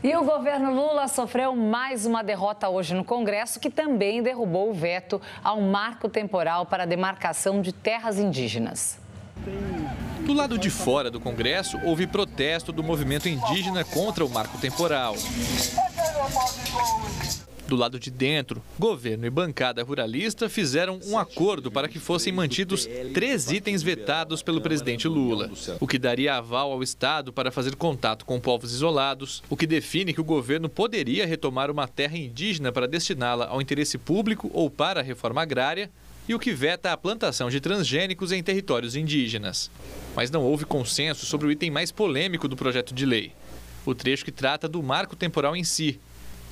E o governo Lula sofreu mais uma derrota hoje no Congresso, que também derrubou o veto ao marco temporal para a demarcação de terras indígenas. Do lado de fora do Congresso, houve protesto do movimento indígena contra o marco temporal. Do lado de dentro, governo e bancada ruralista fizeram um acordo para que fossem mantidos 3 itens vetados pelo presidente Lula, o que daria aval ao Estado para fazer contato com povos isolados, o que define que o governo poderia retomar uma terra indígena para destiná-la ao interesse público ou para a reforma agrária, e o que veta a plantação de transgênicos em territórios indígenas. Mas não houve consenso sobre o item mais polêmico do projeto de lei, o trecho que trata do marco temporal em si.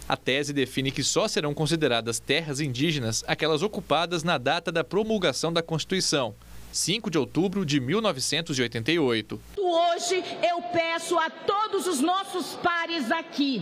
A tese define que só serão consideradas terras indígenas aquelas ocupadas na data da promulgação da Constituição, 5 de outubro de 1988. Hoje eu peço a todos os nossos pares aqui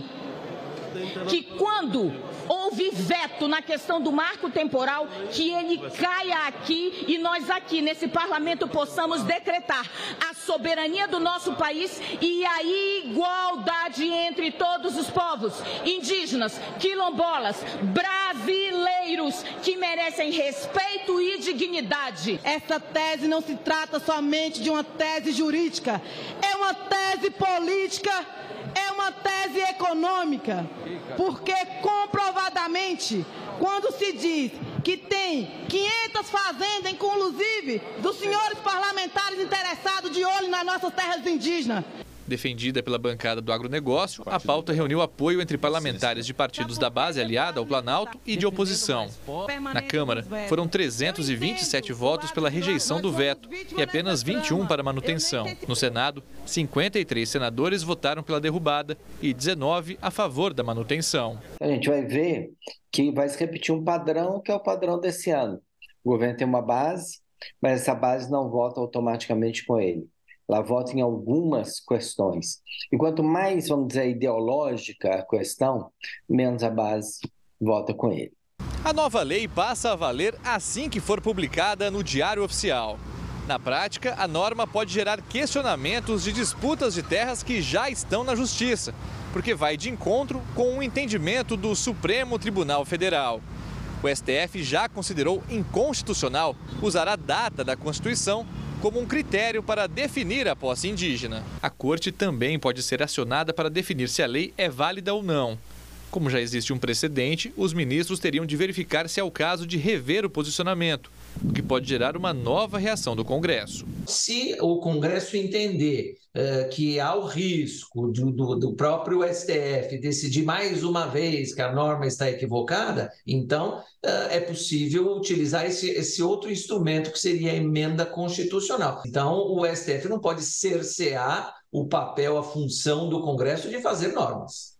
que quando houve veto na questão do marco temporal, que ele caia aqui e nós aqui nesse parlamento possamos decretar a soberania do nosso país e a igualdade entre todos os povos, indígenas, quilombolas, brasileiros, que merecem respeito e dignidade. Essa tese não se trata somente de uma tese jurídica, é uma tese política. É uma tese econômica, porque comprovadamente, quando se diz que tem 500 fazendas, inclusive dos senhores parlamentares interessados de olho nas nossas terras indígenas. Defendida pela bancada do agronegócio, a pauta reuniu apoio entre parlamentares de partidos da base aliada ao Planalto e de oposição. Na Câmara, foram 327 votos pela rejeição do veto e apenas 21 para manutenção. No Senado, 53 senadores votaram pela derrubada e 19 a favor da manutenção. A gente vai ver que vai se repetir um padrão que é o padrão desse ano. O governo tem uma base, mas essa base não vota automaticamente com ele. Ela vota em algumas questões. E quanto mais, vamos dizer, ideológica a questão, menos a base vota com ele. A nova lei passa a valer assim que for publicada no Diário Oficial. Na prática, a norma pode gerar questionamentos de disputas de terras que já estão na Justiça, porque vai de encontro com um entendimento do Supremo Tribunal Federal. O STF já considerou inconstitucional usar a data da Constituição como um critério para definir a posse indígena. A Corte também pode ser acionada para definir se a lei é válida ou não. Como já existe um precedente, os ministros teriam de verificar se é o caso de rever o posicionamento, o que pode gerar uma nova reação do Congresso. Se o Congresso entender que há o risco do próprio STF decidir mais uma vez que a norma está equivocada, então é possível utilizar esse outro instrumento que seria a emenda constitucional. Então o STF não pode cercear o papel, a função do Congresso de fazer normas.